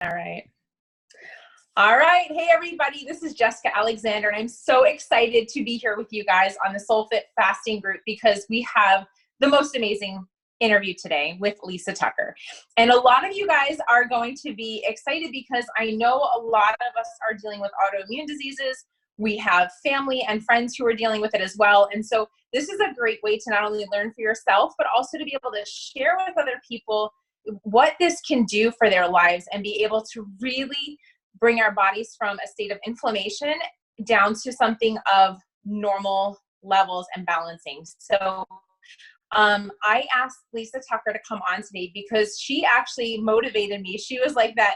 All right. All right. Hey, everybody. This is Jessica Alexander, and I'm so excited to be here with you guys on the SoulFit Fasting group because we have the most amazing interview today with Lisa Tucker. And a lot of you guys are going to be excited because I know a lot of us are dealing with autoimmune diseases. We have family and friends who are dealing with it as well. And so this is a great way to not only learn for yourself, but also to be able to share with other people what this can do for their lives and be able to really bring our bodies from a state of inflammation down to something of normal levels and balancing. So I asked Lisa Tucker to come on today because she actually motivated me. She was like that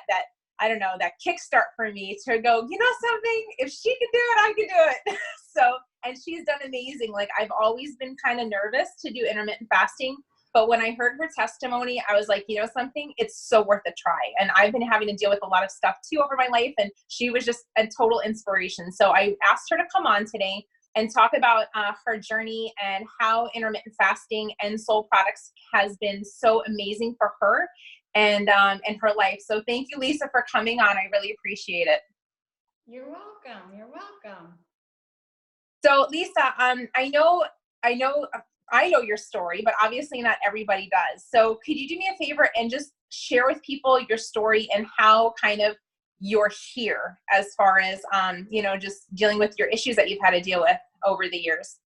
I don't know, that kickstart for me to go, you know something, if she can do it, I can do it. So, and she's done amazing. Like, I've always been kind of nervous to do intermittent fasting, but when I heard her testimony, I was like, you know something, it's so worth a try. And I've been having to deal with a lot of stuff too over my life, and she was just a total inspiration. So I asked her to come on today and talk about her journey and how intermittent fasting and Soul Products has been so amazing for her and her life. So thank you, Lisa, for coming on. I really appreciate it. You're welcome. You're welcome. So Lisa, I know your story, but obviously not everybody does. So could you do me a favor and just share with people your story and how kind of you're here as far as, just dealing with your issues that you've had to deal with over the years?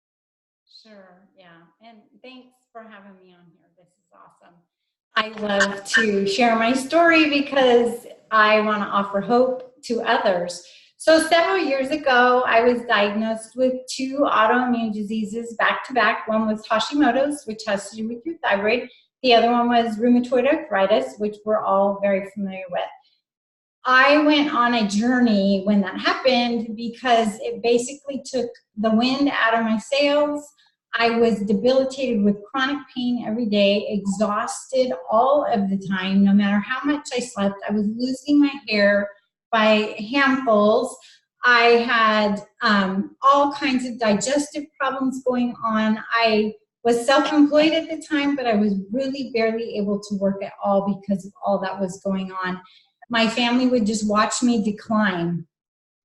Sure. Yeah. And thanks for having me on here. This is awesome. I love to share my story because I want to offer hope to others. So several years ago, I was diagnosed with 2 autoimmune diseases back to back. One was Hashimoto's, which has to do with your thyroid. The other one was rheumatoid arthritis, which we're all very familiar with. I went on a journey when that happened because it basically took the wind out of my sails. I was debilitated with chronic pain every day, exhausted all of the time, no matter how much I slept. I was losing my hair by handfuls. I had all kinds of digestive problems going on. I was self-employed at the time, but I was really barely able to work at all because of all that was going on. My family would just watch me decline.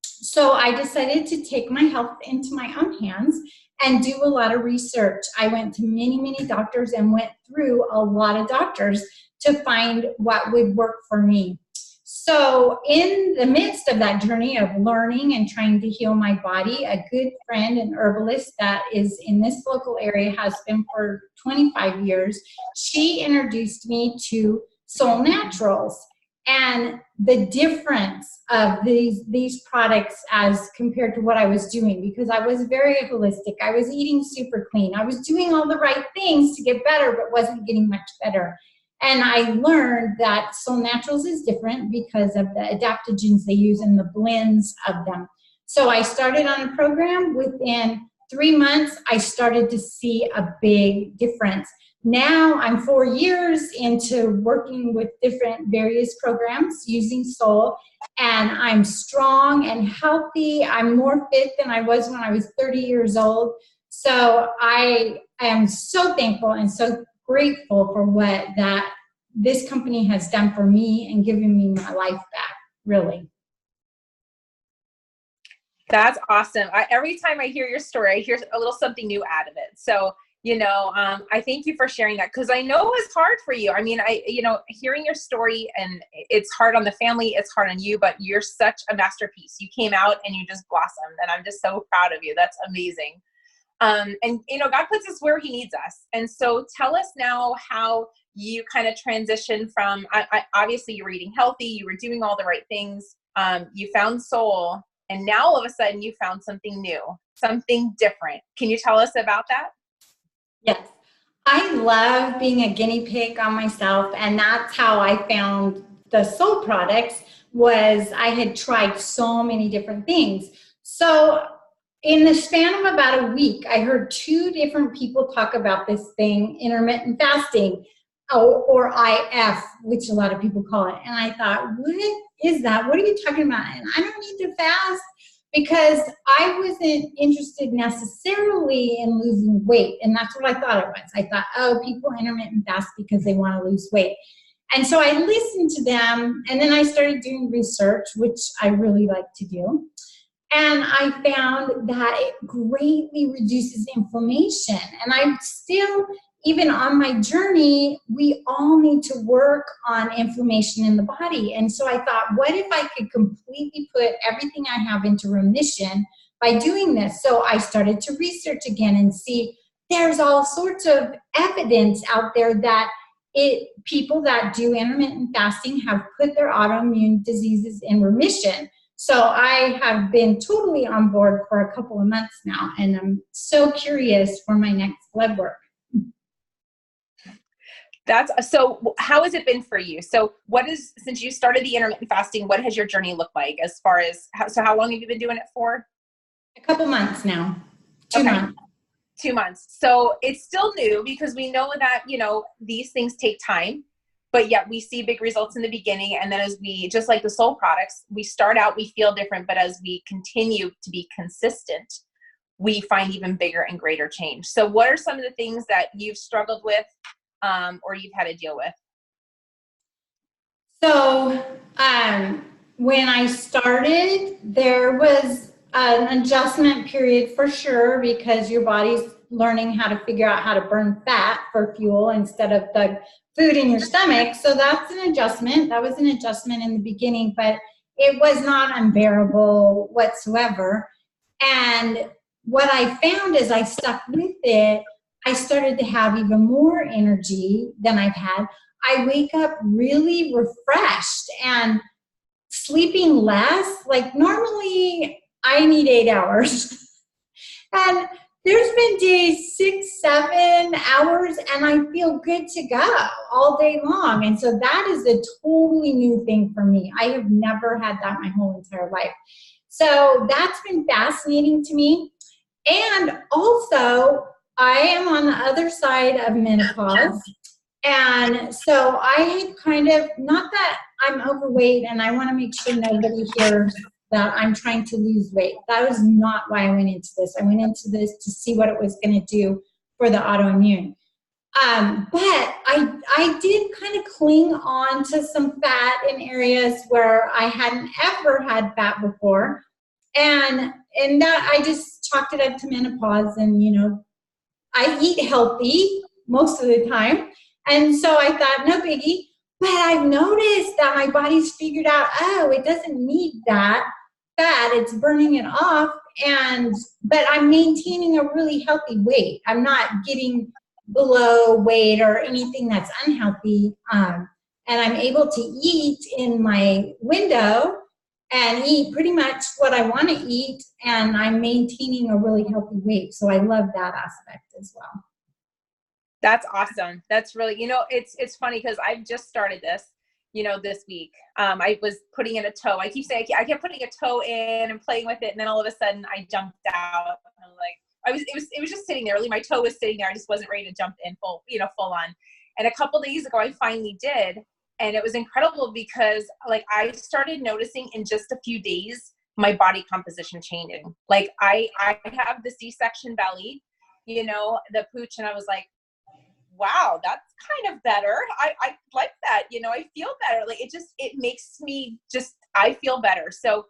So I decided to take my health into my own hands and do a lot of research. I went to many doctors and went through a lot of doctors to find what would work for me. So in the midst of that journey of learning and trying to heal my body, a good friend, an herbalist that is in this local area, has been for 25 years, she introduced me to Soul Naturals. And the difference of these products as compared to what I was doing, because I was very holistic. I was eating super clean. I was doing all the right things to get better, but wasn't getting much better. And I learned that Soul Naturals is different because of the adaptogens they use and the blends of them. So I started on a program. Within 3 months, I started to see a big difference. Now I'm 4 years into working with different various programs using Soul, and I'm strong and healthy. I'm more fit than I was when I was 30 years old. So I am so thankful and so grateful for what this company has done for me and given me my life back, really. That's awesome. Every time I hear your story, I hear a little something new out of it. So, I thank you for sharing that because I know it was hard for you. I mean, hearing your story, and it's hard on the family, it's hard on you, but you're such a masterpiece. You came out and you just blossomed, and I'm just so proud of you. That's amazing. God puts us where he needs us. And so tell us now how you kind of transitioned from, obviously you were eating healthy, you were doing all the right things, you found Soul, and now all of a sudden you found something new, something different. Can you tell us about that? Yes. I love being a guinea pig on myself, and that's how I found the Soul products. Was I had tried so many different things. So in the span of about a week, I heard 2 different people talk about this thing, intermittent fasting, or IF, which a lot of people call it. And I thought, what is that? What are you talking about? And I don't need to fast, because I wasn't interested necessarily in losing weight. And that's what I thought it was. I thought, oh, people intermittent fast because they want to lose weight. And so I listened to them, and then I started doing research, which I really like to do. And I found that it greatly reduces inflammation. And I'm still, even on my journey, we all need to work on inflammation in the body. And so I thought, what if I could completely put everything I have into remission by doing this? So I started to research again and see there's all sorts of evidence out there that people that do intermittent fasting have put their autoimmune diseases in remission. So I have been totally on board for a couple of months now, and I'm so curious for my next blood work. So how has it been for you? So since you started the intermittent fasting, what has your journey looked like as far as, how long have you been doing it for? A couple months now. 2 months. 2 months. So it's still new because we know that, these things take time, but yet we see big results in the beginning. And then as just like the soul products, we start out, we feel different, but as we continue to be consistent, we find even bigger and greater change. So what are some of the things that you've struggled with, or you've had to deal with? So when I started, there was an adjustment period for sure, because your body's learning how to figure out how to burn fat for fuel instead of the food in your stomach. So that's an adjustment. That was an adjustment in the beginning, but it was not unbearable whatsoever. And what I found as I stuck with it, I started to have even more energy than I've had. I wake up really refreshed and sleeping less. Like normally I need 8 hours. And there's been days 6, 7 hours, and I feel good to go all day long. And so that is a totally new thing for me. I have never had that my whole entire life. So that's been fascinating to me. And also, I am on the other side of menopause. And so I had kind of, not that I'm overweight, and I want to make sure nobody hears that I'm trying to lose weight. That was not why I went into this. I went into this to see what it was going to do for the autoimmune. But I did kind of cling on to some fat in areas where I hadn't ever had fat before. And that I just chalked it up to menopause. And, I eat healthy most of the time. And so I thought, no biggie. But I've noticed that my body's figured out, it doesn't need that fat. It's burning it off. But I'm maintaining a really healthy weight. I'm not getting below weight or anything that's unhealthy. And I'm able to eat in my window and eat pretty much what I want to eat. And I'm maintaining a really healthy weight. So I love that aspect as well. That's awesome. That's really, it's funny because I've just started this, this week. I was putting in a toe. I keep saying, I kept putting a toe in and playing with it. And then all of a sudden I jumped out. I'm like, it was just sitting there. Really, my toe was sitting there. I just wasn't ready to jump in full on. And a couple days ago, I finally did. And it was incredible because I started noticing in just a few days, my body composition changing. Like I have the C-section belly, the pooch. And I was like, wow, that's kind of better. I like that. I feel better. Like it makes me I feel better. So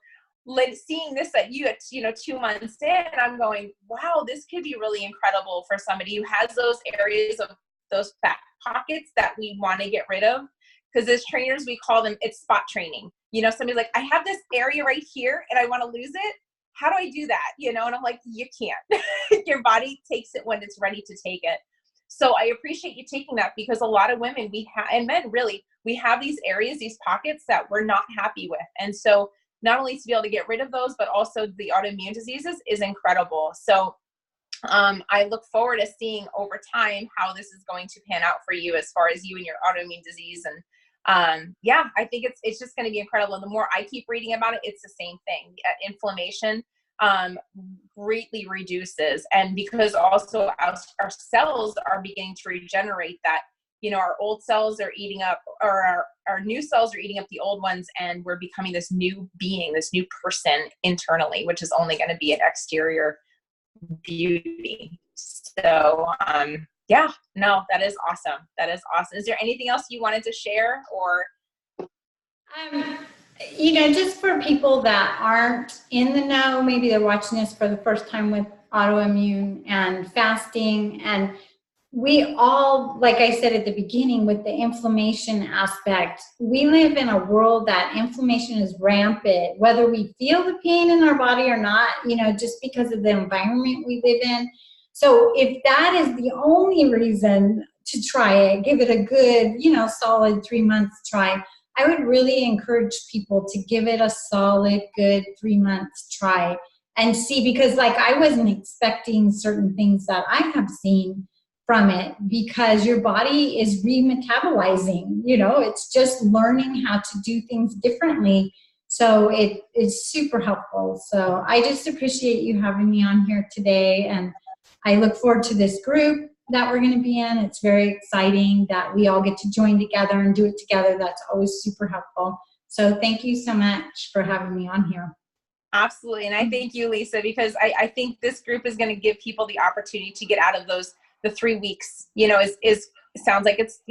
seeing this at 2 months in, I'm going, wow, this could be really incredible for somebody who has those areas of those fat pockets that we want to get rid of. Because as trainers, we call them, it's spot training. Somebody's like, I have this area right here and I want to lose it. How do I do that? And I'm like, you can't. Your body takes it when it's ready to take it. So I appreciate you taking that, because a lot of women and men really, we have these areas, these pockets that we're not happy with. And so not only to be able to get rid of those, but also the autoimmune diseases is incredible. So I look forward to seeing over time how this is going to pan out for you as far as you and your autoimmune disease. And I think it's just going to be incredible. And the more I keep reading about it, it's the same thing. Inflammation greatly reduces. And because also our cells are beginning to regenerate, that, our old cells are eating up, or our new cells are eating up the old ones, and we're becoming this new being, this new person internally, which is only going to be an exterior beauty. So Yeah, no, that is awesome. That is awesome. Is there anything else you wanted to share or? Um, just for people that aren't in the know, maybe they're watching this for the first time with autoimmune and fasting. And we all, like I said at the beginning, with the inflammation aspect, we live in a world that inflammation is rampant, whether we feel the pain in our body or not, just because of the environment we live in. So if that is the only reason to try it, give it a good, solid 3 months try. I would really encourage people to give it a solid, good 3 months try and see, because like I wasn't expecting certain things that I have seen from it, because your body is remetabolizing, it's just learning how to do things differently. So it is super helpful. So I just appreciate you having me on here today. And I look forward to this group that we're going to be in. It's very exciting that we all get to join together and do it together. That's always super helpful. So thank you so much for having me on here. Absolutely. And I thank you, Lisa, because I think this group is going to give people the opportunity to get out of the 3 weeks, is sounds like it's,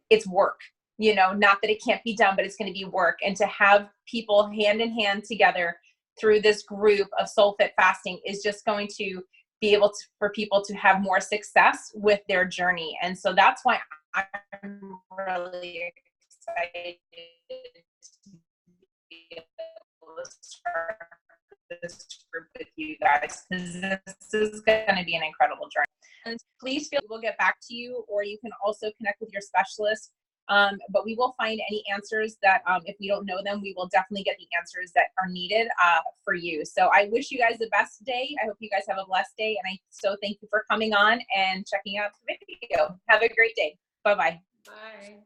it's work, not that it can't be done, but it's going to be work. And to have people hand in hand together through this group of SoulFit fasting is just going to be able to, for people to have more success with their journey. And so that's why I'm really excited to be able to start this group with you guys, because this is going to be an incredible journey. And please feel we'll get back to you, or you can also connect with your specialist. But we will find any answers that, if we don't know them, we will definitely get the answers that are needed for you. So I wish you guys the best day. I hope you guys have a blessed day. And I so thank you for coming on and checking out the video. Have a great day. Bye-bye. Bye.